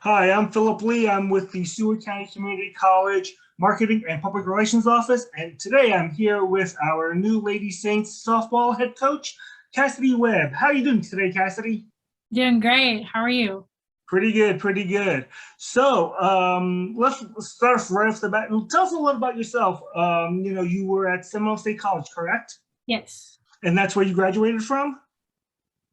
Hi, I'm Philip Lee. I'm with the Seward County Community College Marketing and Public Relations Office, and today I'm here with our new Lady Saints softball head coach, Casady Webb. How are you doing today, Casady? Doing great. How are you? Pretty good, pretty good. So let's start right off the bat. Tell us a little about yourself. You were at Seminole State College, correct? Yes. And that's where you graduated from?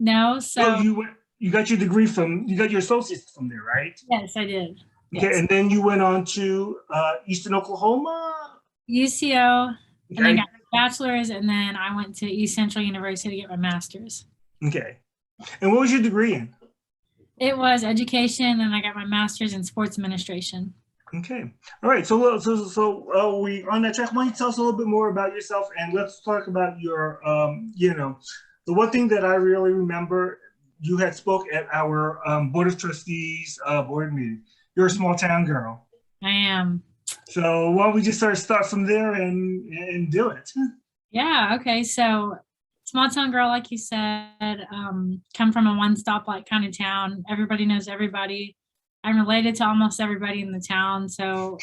No, Oh, so you got your degree you got your associates from there, right? yes, I did. Okay, Yes. and then you went on to Eastern Oklahoma. UCO, and then Okay, got my bachelor's, and then I went to East Central University to get my master's. okay. And what was your degree in? It was education, and I got my master's in sports administration. Okay, all right. So we on that track. Why don't you tell us a little bit more about yourself, and let's talk about your the one thing that I really remember. You had spoke at our board of trustees board meeting. You're a small town girl. I am. So why don't we just start from there and do it? Yeah. Okay. So small town girl, like you said, come from a one stoplight kind of town. Everybody knows everybody. I'm related to almost everybody in the town. So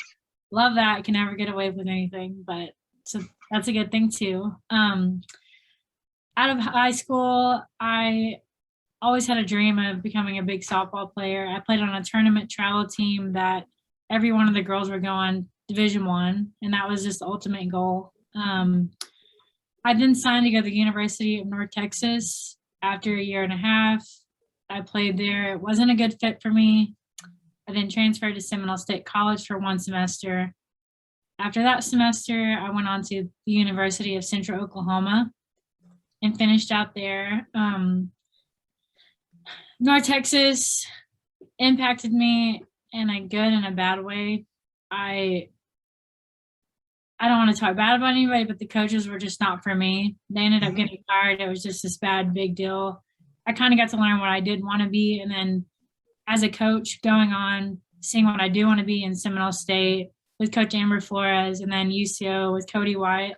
love that. I can never get away with anything, but so that's a good thing too. Out of high school, I always had a dream of becoming a big softball player. I played on a tournament travel team that every one of the girls were going Division 1, and that was just the ultimate goal. I then signed to go to the University of North Texas after a year and a half. I played there. It wasn't a good fit for me. I then transferred to Seminole State College for 1 semester. After that semester, I went on to the University of Central Oklahoma and finished out there. North Texas impacted me in a good and a bad way. I don't want to talk bad about anybody, but the coaches were just not for me. They ended up getting fired. It was just this bad, big deal. I kind of got to learn what I did want to be. And then as a coach going on, seeing what I do want to be in Seminole State with Coach Amber Flores, and then UCO with Cody White.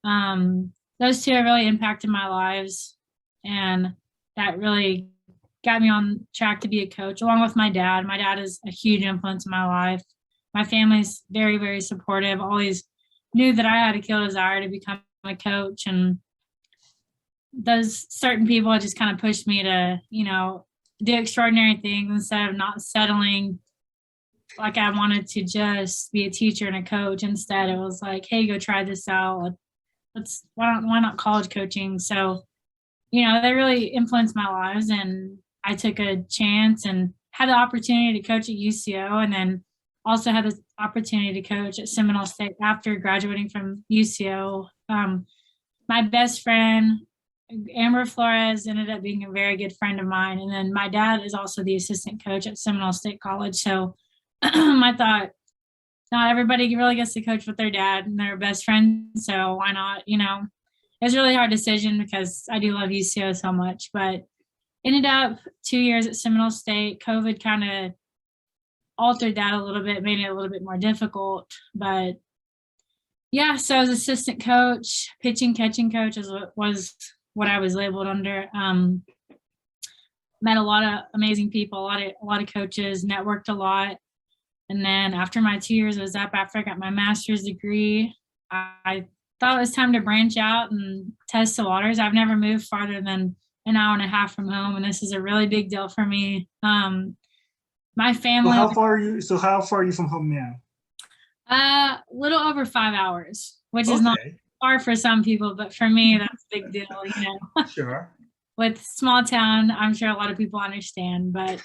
Those two have really impacted my lives. And that really got me on track to be a coach, along with my dad. My dad is a huge influence in my life. My family's very, very supportive, always knew that I had a killer desire to become a coach. And those certain people just kind of pushed me to, do extraordinary things instead of not settling like I wanted to just be a teacher and a coach. Instead, it was like, hey, go try this out. Why not college coaching? So, they really influenced my lives, and I took a chance and had the opportunity to coach at UCO, and then also had the opportunity to coach at Seminole State after graduating from UCO. My best friend, Amber Flores, ended up being a very good friend of mine. And then my dad is also the assistant coach at Seminole State College. So I thought, not everybody really gets to coach with their dad and their best friend. So why not? It was a really hard decision because I do love UCO so much, but ended up 2 years at Seminole State. COVID kind of altered that a little bit, made it a little bit more difficult. But yeah, so as assistant coach, pitching, catching coach was what I was labeled under. Met a lot of amazing people, a lot of coaches, networked a lot. And then after my 2 years was up, after I got my master's degree, I thought it was time to branch out and test the waters. I've never moved farther than an hour and a half from home, and this is a really big deal for me. My family. So how far are you from home now? A little over 5 hours, which is not far for some people, but for me, that's a big deal, Sure. With small town, I'm sure a lot of people understand, but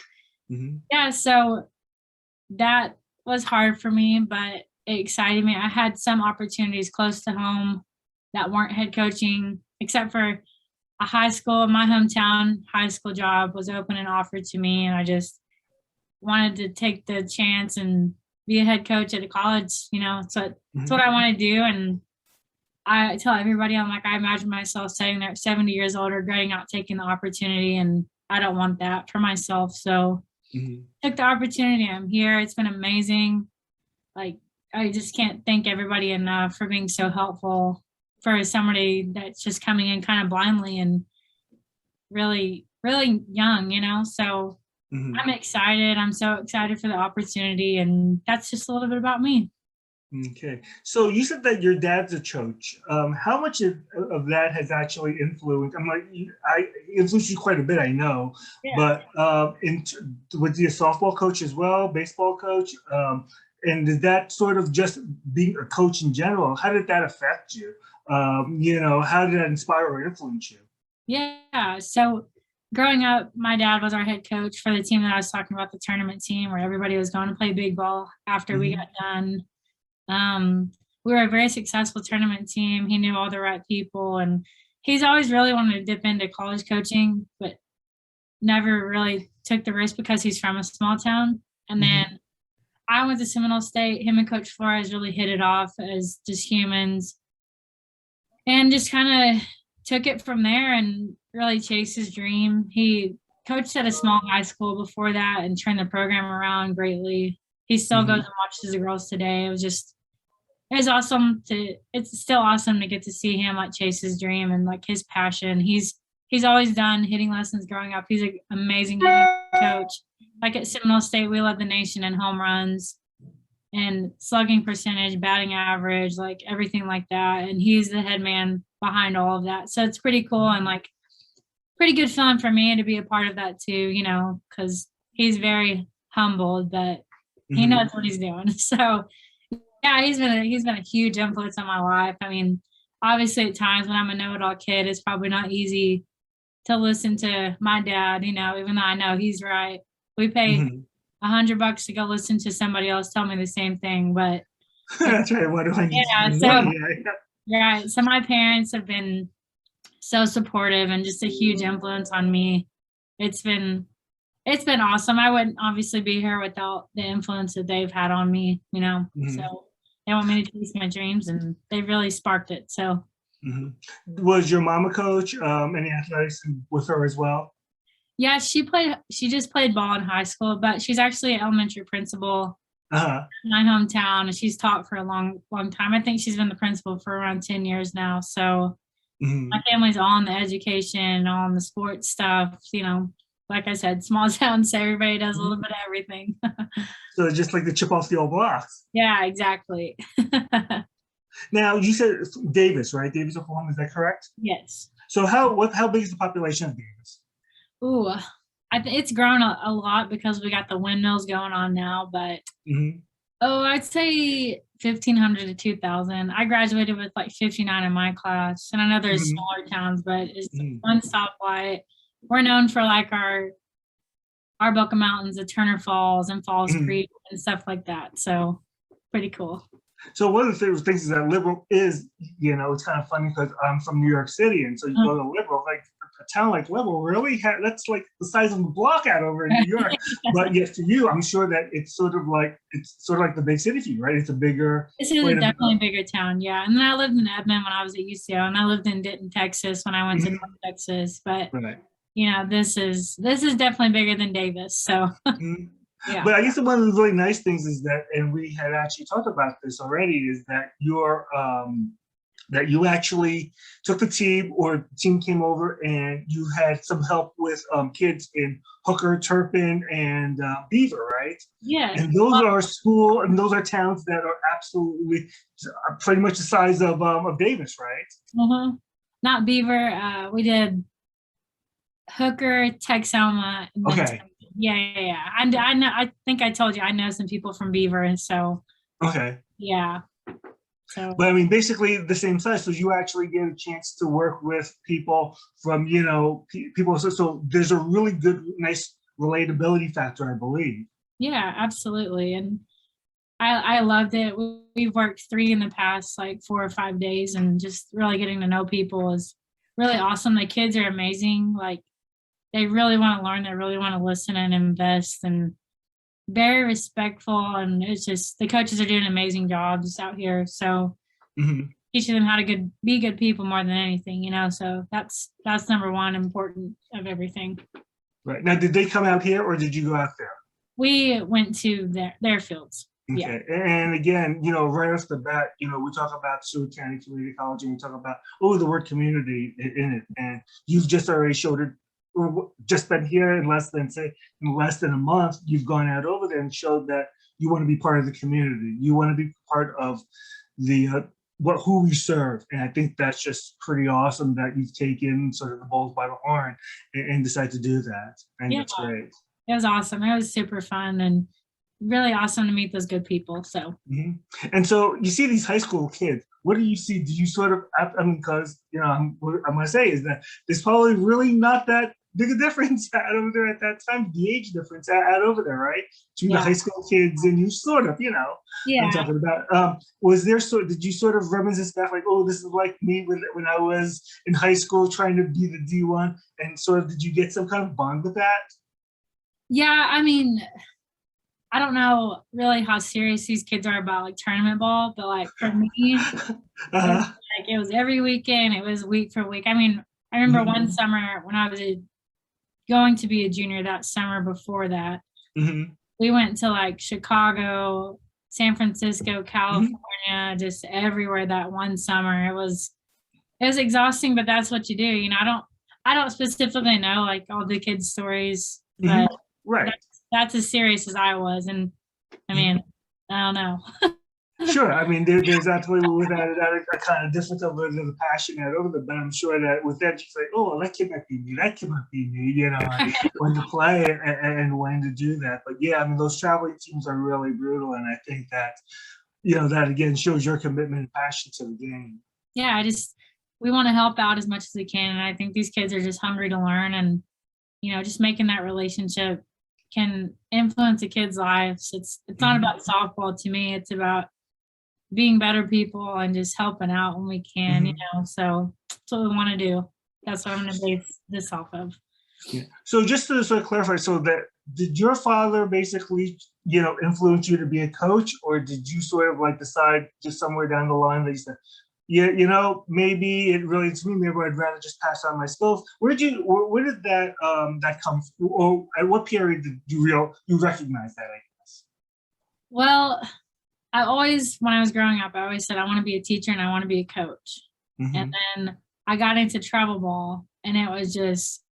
yeah, so that was hard for me, but it excited me. I had some opportunities close to home that weren't head coaching, except for a high school. My hometown high school job was open and offered to me, and I just wanted to take the chance and be a head coach at a college. So it's what I want to do. And I tell everybody, I'm like, I imagine myself sitting there at 70 years old, regretting not taking the opportunity, and I don't want that for myself. So took the opportunity. I'm here. It's been amazing. Like, I just can't thank everybody enough for being so helpful for somebody that's just coming in kind of blindly and really, really young, So I'm excited. I'm so excited for the opportunity, and that's just a little bit about me. Okay, so you said that your dad's a coach. How much of that has actually influenced? I influenced you quite a bit, I know, Yeah. but was he a softball coach as well, baseball coach? And did that sort of just being a coach in general, how did that affect you? How did that inspire or influence you? Yeah. So growing up, my dad was our head coach for the team that I was talking about, the tournament team where everybody was going to play big ball after we got done. We were a very successful tournament team. He knew all the right people, and he's always really wanted to dip into college coaching, but never really took the risk because he's from a small town. And then I went to Seminole State. Him and Coach Flores really hit it off as just humans, and just kind of took it from there and really chased his dream. He coached at a small high school before that and turned the program around greatly. He still goes and watches the girls today. It's still awesome to get to see him like chase his dream and like his passion. He's always done hitting lessons growing up. He's an amazing hitting coach. Like at Seminole State, we led the nation in home runs and slugging percentage, batting average, like everything like that. And he's the head man behind all of that. So it's pretty cool and like pretty good feeling for me to be a part of that too, because he's very humbled, but he knows what he's doing. So yeah, he's been a huge influence on my life. I mean, obviously at times when I'm a know-it-all kid, it's probably not easy to listen to my dad, even though I know he's right. We pay $100 to go listen to somebody else tell me the same thing, but that's right. What do I need? Right. So my parents have been so supportive and just a huge influence on me. It's been awesome. I wouldn't obviously be here without the influence that they've had on me, So they want me to chase my dreams and they really sparked it. So Was your mom a coach? Any athletics with her as well? yeah, she just played ball in high school, but she's actually an elementary principal in my hometown, and she's taught for a long time. I think she's been the principal for around 10 years now. So my family's all in the education, all in the sports stuff, like I said, small town, so everybody does a little bit of everything. So it's just like the chip off the old blocks. Yeah, exactly. Now you said Davis, right? Davis, Oklahoma, is that correct? Yes. So how big is the population of Davis? Ooh, it's grown a lot because we got the windmills going on now, but I'd say 1,500 to 2,000. I graduated with like 59 in my class, and I know there's smaller towns, but it's one stoplight. We're known for like our Boca Mountains, the Turner Falls and Falls Creek and stuff like that. So pretty cool. So one of the favorite things is that liberal is, it's kind of funny because I'm from New York City, and so you go to liberal, like a town like Liberal really that's like the size of a block out over in New York. But yet to you, I'm sure that it's sort of like the big city for you, right? It's definitely a bigger town, yeah. And then I lived in Edmond when I was at UCO, and I lived in Denton, Texas when I went to North Texas. But this is definitely bigger than Davis. So yeah. But I guess one of the really nice things is that, and we had actually talked about this already, is that that you actually took the team, or the team came over and you had some help with kids in Hooker, Turpin, and Beaver, right? Yeah. And those are towns that are absolutely pretty much the size of Davis, right? Not Beaver. We did Hooker, Texoma. Okay. Yeah. I know. I think I told you I know some people from Beaver, and so. Okay. Yeah. So. But I mean, basically the same size. So you actually get a chance to work with people from, people. So there's a really good, nice relatability factor, I believe. Yeah, absolutely. And I loved it. We've worked 3 in the past, like 4 or 5 days, and just really getting to know people is really awesome. The kids are amazing. Like, they really want to learn. They really want to listen and invest, and very respectful. And it's just, the coaches are doing amazing jobs out here. So teaching them how to be good people more than anything, so that's number one important of everything. Right. Now, did they come out here or did you go out there? We went to their fields. Okay. Yeah. And again, right off the bat, we talk about Seward County Community College, and we talk about, the word community in it. And you've just already showed it just been here in less than a month, you've gone out over there and showed that you want to be part of the community. You want to be part of the who we serve, and I think that's just pretty awesome that you've taken sort of the bulls by the horn and decided to do that. And Yeah, that's great. it was awesome. It was super fun and really awesome to meet those good people. So, And so you see these high school kids. What do you see? Do you sort of, I mean, because, I'm going to say is that there's probably really not that big a difference out over there at that time, the age difference out over there, right? Between the high school kids and you sort of, I'm talking about. Was there did you sort of reminisce back like, oh, this is like me when I was in high school trying to be the D1, and sort of did you get some kind of bond with that? Yeah, I mean, I don't know really how serious these kids are about like tournament ball, but like for me, it was every weekend. It was week for week. I mean, I remember one summer when I was going to be a junior that summer before that, we went to like Chicago, San Francisco, California, just everywhere that one summer. It was exhausting, but that's what you do. I don't specifically know like all the kids' stories, but that's as serious as I was. And I mean, I don't know. Sure. I mean, there's absolutely without a doubt a kind of difference of the passion out over there, but I'm sure that with that, she's like, oh, well, that kid might be me. That kid might be me, when to play and when to do that. But yeah, I mean, those traveling teams are really brutal. And I think that, that again shows your commitment and passion to the game. Yeah, we want to help out as much as we can. And I think these kids are just hungry to learn, and, just making that relationship can influence a kid's lives. It's not about softball to me. It's about being better people and just helping out when we can, so that's what we want to do. That's what I'm going to base this off of. Yeah. So just to sort of clarify, so that did your father basically, influence you to be a coach, or did you sort of like decide just somewhere down the line that you said, yeah, maybe it really to me, maybe I'd rather just pass on my skills? Where did that come from, or at what period did you recognize that, I guess? Well, when I was growing up, I always said I want to be a teacher and I want to be a coach. And then I got into travel ball, and it was just,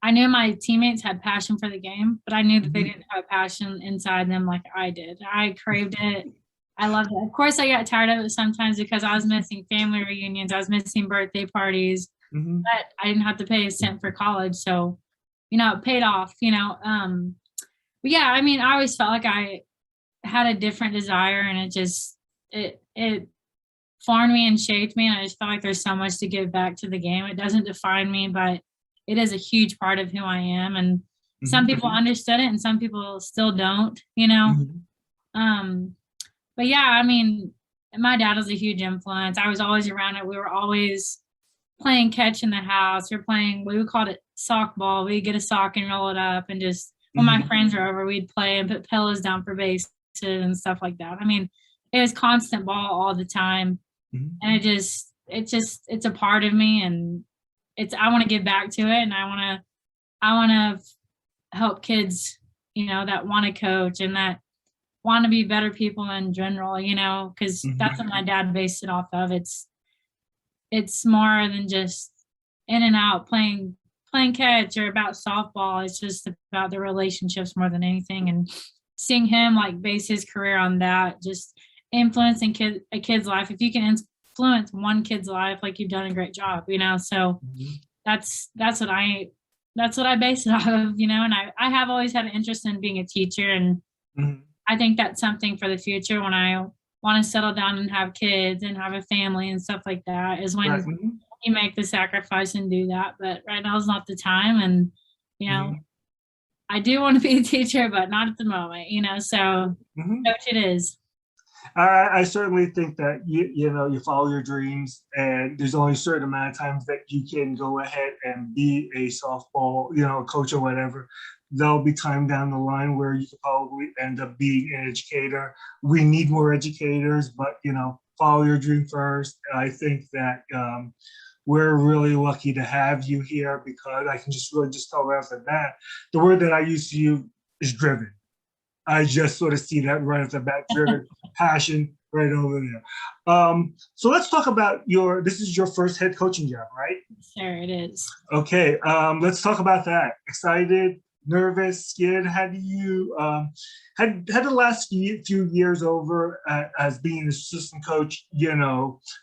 I knew my teammates had passion for the game, but I knew that they didn't have a passion inside them like I did. I craved it. I loved it. Of course, I got tired of it sometimes because I was missing family reunions. I was missing birthday parties, but I didn't have to pay a cent for college. So, it paid off, but yeah, I mean, I always felt like I had a different desire, and it formed me and shaped me. And I just felt like there's so much to give back to the game. It doesn't define me, but it is a huge part of who I am. And some people understood it and some people still don't, but yeah, I mean, my dad was a huge influence. I was always around it. We were always playing catch in the house. We called it sock ball. We'd get a sock and roll it up, and just when my friends were over, we'd play and put pillows down for bases and stuff like that. I mean, it was constant ball all the time. And it's a part of me, and I want to give back to it, and I want to help kids, that want to coach and that want to be better people in general, because that's what my dad based it off of. It's more than just in and out playing catch or about softball. It's just about the relationships more than anything, and seeing him like base his career on that, just influencing a kid's life. If you can influence one kid's life, like, you've done a great job, so that's what I base it off of, and I have always had an interest in being a teacher, and I think that's something for the future when I want to settle down and have kids and have a family and stuff like that, is when you make the sacrifice and do that. But right now is not the time, and I do want to be a teacher, but not at the moment, so coach it is. I certainly think that you follow your dreams, and there's only a certain amount of times that you can go ahead and be a softball, coach or whatever. There'll be time down the line where you could probably end up being an educator. We need more educators, but follow your dream first. I think that we're really lucky to have you here, because I can just tell right off the bat, the word that I use to you is driven. I just sort of see that right off the bat, driven, passion, right over there. So let's talk about this is your first head coaching job, right? Sure, it is. Okay, let's talk about that. Excited, nervous, scared? How do you had the last few years over as being an assistant coach?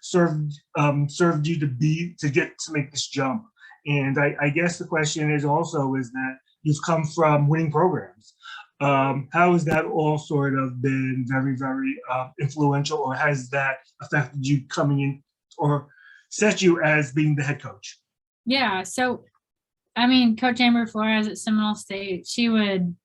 Served you to make this jump. And I guess the question is that you've come from winning programs. How has that all sort of been very, very influential, or has that affected you coming in or set you as being the head coach? Yeah. So, I mean, Coach Amber Flores at Seminole State, she would,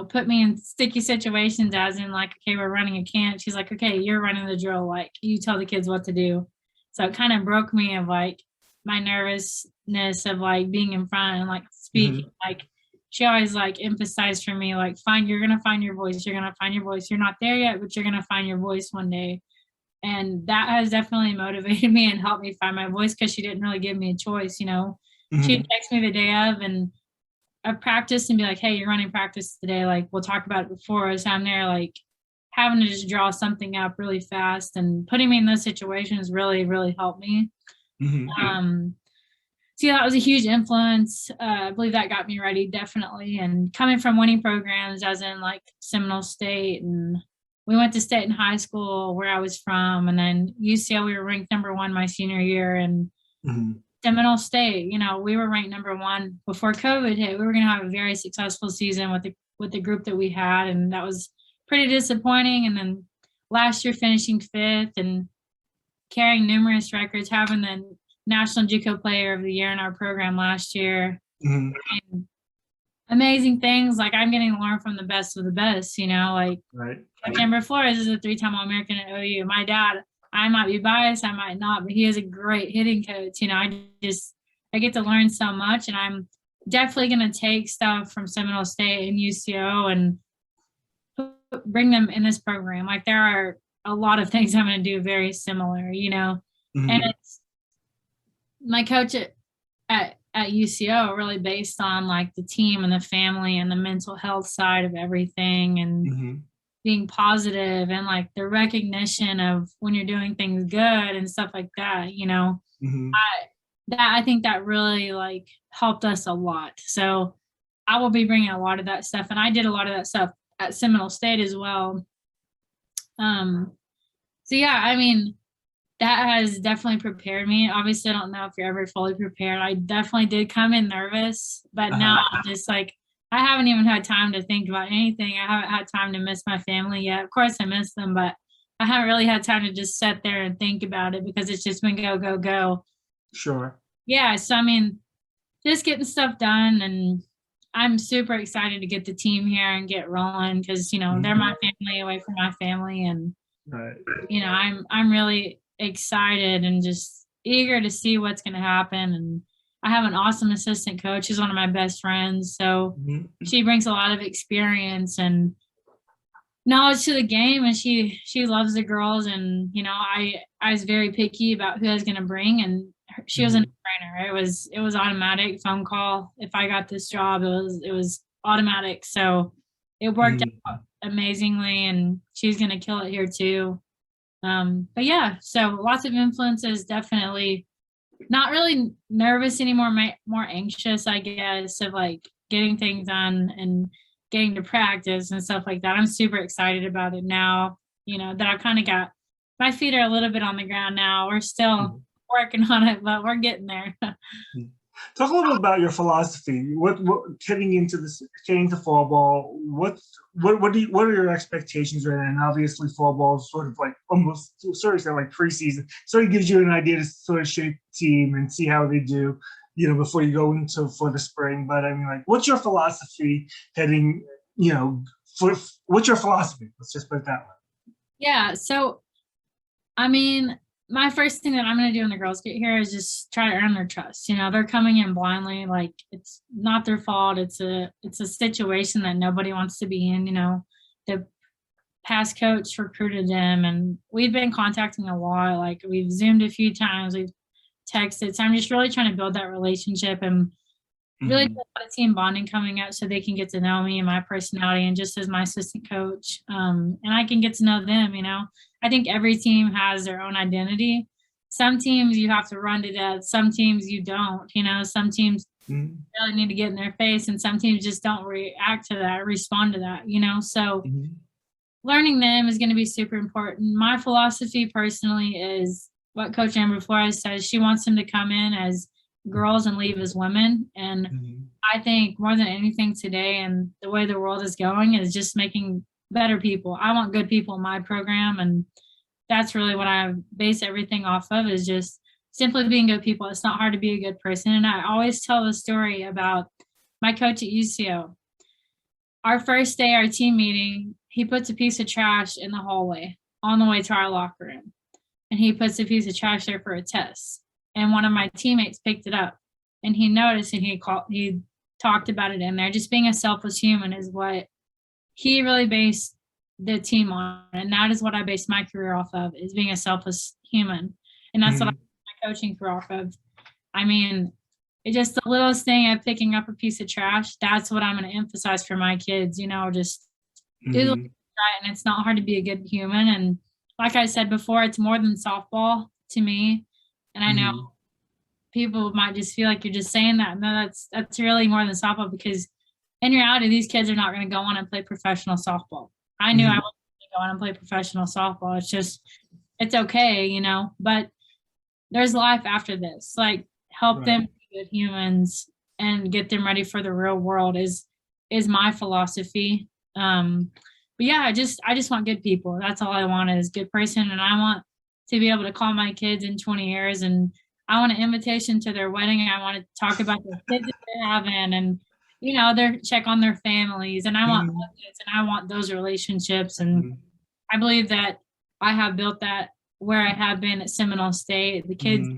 put me in sticky situations, as in like, okay, we're running a camp. She's like, okay, you're running the drill. Like, you tell the kids what to do. So it kind of broke me of like my nervousness of like being in front and like speaking. Like, she always like emphasized for me, like, you're going to find your voice. You're going to find your voice. You're not there yet, but you're going to find your voice one day. And that has definitely motivated me and helped me find my voice, because she didn't really give me a choice. She'd text me the day of and I've practiced and be like, hey, you're running practice today. Like, we'll talk about it before. So I'm there like having to just draw something up really fast, and putting me in those situations really, really helped me. So yeah, that was a huge influence. I believe that got me ready, definitely. And coming from winning programs, as in like Seminole State, and we went to state in high school where I was from, and then UCL, we were ranked #1 my senior year, and Seminole State, we were ranked #1 before COVID hit. We were going to have a very successful season with the group that we had, and that was pretty disappointing. And then last year finishing 5th and carrying numerous records, having the National JUCO Player of the Year in our program last year. And amazing things. Like, I'm getting to learn from the best of the best, like Coach Amber Flores is a 3-time All-American at OU. My dad, I might be biased, I might not, but he is a great hitting coach. I get to learn so much, and I'm definitely going to take stuff from Seminole State and UCO and bring them in this program. Like, there are a lot of things I'm going to do very similar, and it's my coach at UCO really based on like the team and the family and the mental health side of everything, and being positive, and like the recognition of when you're doing things good and stuff like that, I think that really like helped us a lot. So I will be bringing a lot of that stuff, and I did a lot of that stuff at Seminole State as well. So yeah, I mean, that has definitely prepared me. Obviously, I don't know if you're ever fully prepared. I definitely did come in nervous, but now I'm just like, I haven't even had time to think about anything. I haven't had time to miss my family yet. Of course, I miss them, but I haven't really had time to just sit there and think about it, because it's just been go, go, go. Sure. Yeah. So, I mean, just getting stuff done, and I'm super excited to get the team here and get rolling, because, they're my family away from my family. And, I'm really excited and just eager to see what's going to happen. And I have an awesome assistant coach. She's one of my best friends. So she brings a lot of experience and knowledge to the game, and she loves the girls. And, I was very picky about who I was going to bring, and she was a no-brainer. It was automatic phone call. If I got this job, it was automatic. So it worked out amazingly, and she's going to kill it here too. But yeah, so lots of influences, definitely not really nervous anymore, more anxious, I guess, of like getting things done and getting to practice and stuff like that. I'm super excited about it now, that I've kind of got my feet are a little bit on the ground now. We're still working on it, but we're getting there. Talk a little bit about your philosophy. What getting to fall ball? What are your expectations right now? And obviously, fall ball is sort of like almost sort of like preseason. Sort of gives you an idea to sort of shape the team and see how they do, before you go for the spring. But I mean, like, what's your philosophy heading? What's your philosophy? Let's just put it that way. Yeah. So, I mean, my first thing that I'm going to do when the girls get here is just try to earn their trust. They're coming in blindly. Like, it's not their fault. It's a situation that nobody wants to be in. The past coach recruited them, and we've been contacting a lot. Like, we've Zoomed a few times, we've texted. So I'm just really trying to build that relationship and really did a lot of team bonding coming up so they can get to know me and my personality and just as my assistant coach. And I can get to know them, you know. I think every team has their own identity. Some teams you have to run to death. Some teams you don't, you know. Some teams really need to get in their face and some teams just don't react to that, respond to that, you know. So learning them is going to be super important. My philosophy personally is what Coach Amber Flores says. She wants them to come in as girls and leave as women. And I think more than anything today and the way the world is going is just making better people. I want good people in my program. And that's really what I base everything off of, is just simply being good people. It's not hard to be a good person. And I always tell the story about my coach at UCO. Our first day, our team meeting, he puts a piece of trash in the hallway on the way to our locker room. And he puts a piece of trash there for a test. And one of my teammates picked it up and he noticed and he talked about it in there. Just being a selfless human is what he really based the team on. And that is what I based my career off of, is being a selfless human. And that's what I based my coaching career off of. I mean, it's just the littlest thing of picking up a piece of trash. That's what I'm going to emphasize for my kids, you know, just do the right. And it's not hard to be a good human. And like I said before, it's more than softball to me. And I know people might just feel like you're just saying that. No, that's really more than softball, because in reality, these kids are not going to go on and play professional softball. I knew I wasn't going to go on and play professional softball. It's just, it's okay, you know, but there's life after this. Like, help them be good humans and get them ready for the real world is my philosophy. But yeah, I just want good people. That's all I want, is good person. And I want to be able to call my kids in 20 years and I want an invitation to their wedding. I want to talk about the kids that they're having and, you know, check on their families. And I want kids and I want those relationships. And I believe that I have built that where I have been at Seminole State. The kids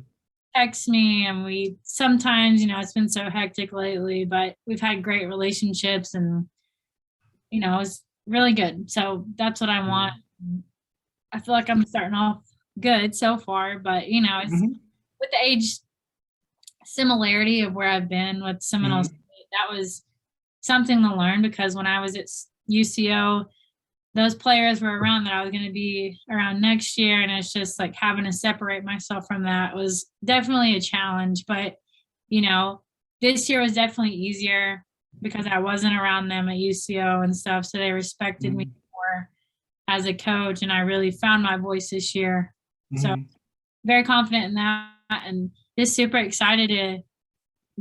text me and we sometimes, you know, it's been so hectic lately, but we've had great relationships and, you know, it's really good. So that's what I want. I feel like I'm starting off good so far, but you know, it's with the age similarity of where I've been with Seminole State, that was something to learn, because when I was at UCO, those players were around that I was going to be around next year. And it's just like having to separate myself from that was definitely a challenge. But, you know, this year was definitely easier because I wasn't around them at UCO and stuff. So they respected me more as a coach. And I really found my voice this year. So very confident in that and just super excited to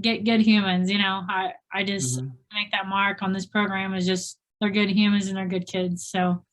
get good humans. You know, I just make that mark on this program is just they're good humans and they're good kids. So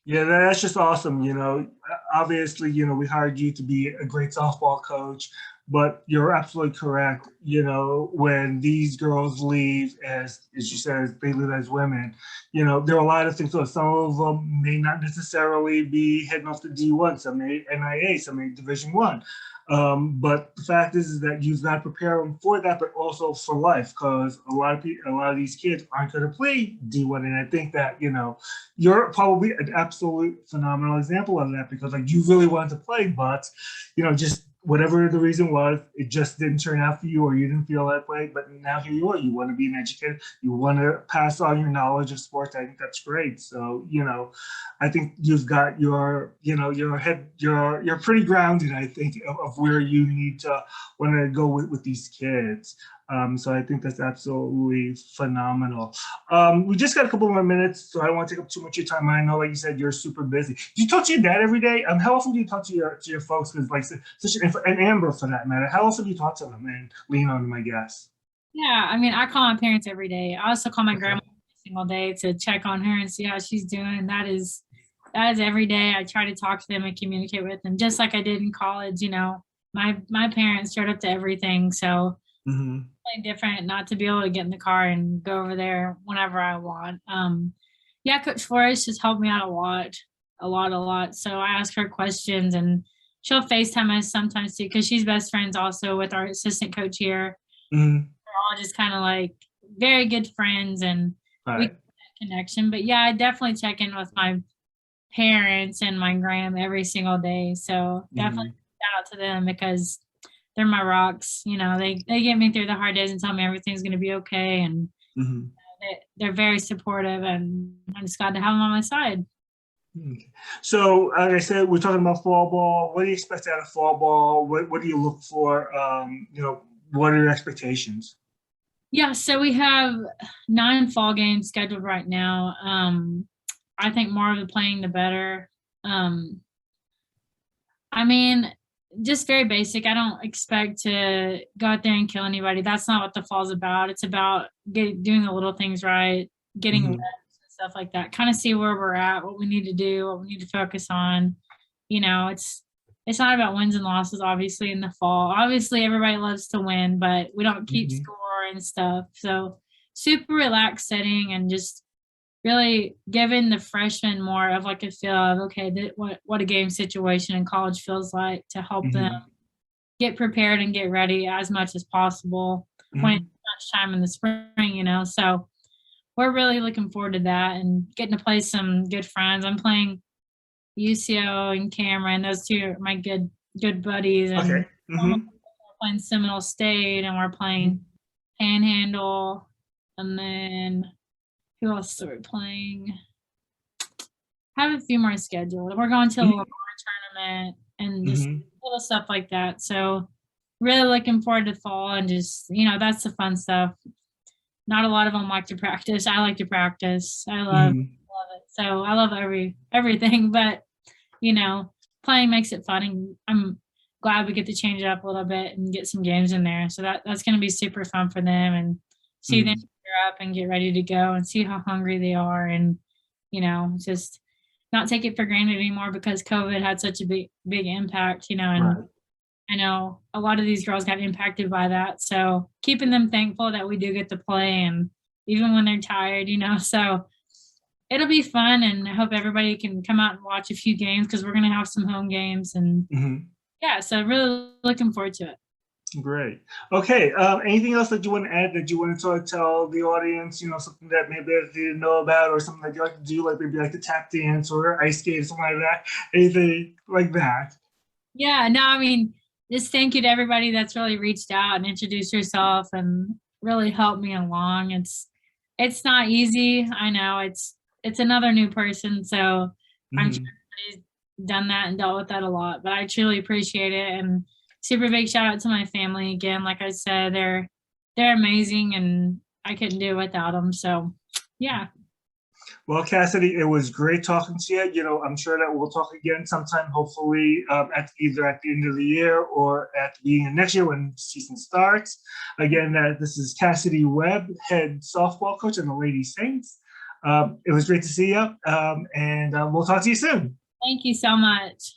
yeah, that's just awesome. You know, obviously, you know, we hired you to be a great softball coach, but you're absolutely correct. You know, when these girls leave, as you said, they leave as women, you know, there are a lot of things. So some of them may not necessarily be heading off to D1, some may NIA, some may Division I. But the fact is that you've got to prepare them for that, but also for life, because a lot of these kids aren't going to play D1. And I think that, you know, you're probably an absolute phenomenal example of that, because like you really wanted to play, but, you know, just whatever the reason was, it just didn't turn out for you, or you didn't feel that way. But now here you are. You want to be an educator. You want to pass on your knowledge of sports. I think that's great. So, you know, I think you've got your, you know, your head, you're pretty grounded, I think, of where you need to want to go with these kids. So I think that's absolutely phenomenal. We just got a couple more minutes, so I don't want to take up too much of your time. I know, like you said, you're super busy. Do you talk to your dad every day? How often do you talk to your folks? Because, like, and Amber, for that matter, how often do you talk to them and lean on them, I guess? yeah, I mean, I call my parents every day. I also call my grandma every single day to check on her and see how she's doing. That is every day. I try to talk to them and communicate with them, just like I did in college. You know, my parents showed up to everything, so different not to be able to get in the car and go over there whenever I want. Yeah, Coach Flores just helped me out a lot. So I ask her questions and she'll FaceTime us sometimes too, because she's best friends also with our assistant coach here. We're all just kind of like very good friends and we have that connection. But yeah, I definitely check in with my parents and my gram every single day. So definitely shout out to them, because they're my rocks. You know, they get me through the hard days and tell me everything's going to be okay. And they're very supportive, and I'm just glad to have them on my side. Okay. So, like I said, we're talking about fall ball. What do you expect out of fall ball? What do you look for? You know, what are your expectations? Yeah, so we have 9 fall games scheduled right now. I think more of the playing, the better. I mean, just very basic. I don't expect to go out there and kill anybody. That's not what the fall's about. It's about doing the little things right, getting reps and stuff like that. Kind of see where we're at, what we need to do, what we need to focus on. You know, it's not about wins and losses, obviously, in the fall. Obviously, everybody loves to win, but we don't keep score and stuff. So super relaxed setting, and just really giving the freshmen more of like a feel of, okay, what a game situation in college feels like, to help them get prepared and get ready as much as possible when it's much time in the spring, you know. So we're really looking forward to that and getting to play some good friends. I'm playing UCO and Cameron. Those two are my good buddies. And we're playing Seminole State, and we're playing Panhandle, and then who else are we playing? Have a few more scheduled. We're going to a little tournament and just little stuff like that. So really looking forward to fall, and just, you know, that's the fun stuff. Not a lot of them like to practice. I like to practice. I love it. So I love everything, but you know, playing makes it fun, and I'm glad we get to change it up a little bit and get some games in there. So that's going to be super fun for them, and see them gear up and get ready to go, and see how hungry they are, and you know, just not take it for granted anymore, because COVID had such a big impact, you know, and I know a lot of these girls got impacted by that. So keeping them thankful that we do get to play, and even when they're tired, you know. So it'll be fun, and I hope everybody can come out and watch a few games, because we're going to have some home games, and yeah, so really looking forward to it. Great. Okay. Anything else that you want to add, that you want to sort of tell the audience, you know, something that maybe they didn't know about, or something that you like to do, like maybe like the tap dance or ice skate or something like that? Anything like that? Yeah, no, I mean, just thank you to everybody that's really reached out and introduced yourself and really helped me along. It's not easy. I know it's another new person, so I'm sure everybody's done that and dealt with that a lot, but I truly appreciate it. And super big shout out to my family again. Like I said, they're amazing, and I couldn't do it without them. So yeah. Well, Casady, it was great talking to you. You know, I'm sure that we'll talk again sometime, hopefully either at the end of the year or at the beginning of next year when season starts. Again, this is Casady Webb, head softball coach of the Lady Saints. It was great to see you, and we'll talk to you soon. Thank you so much.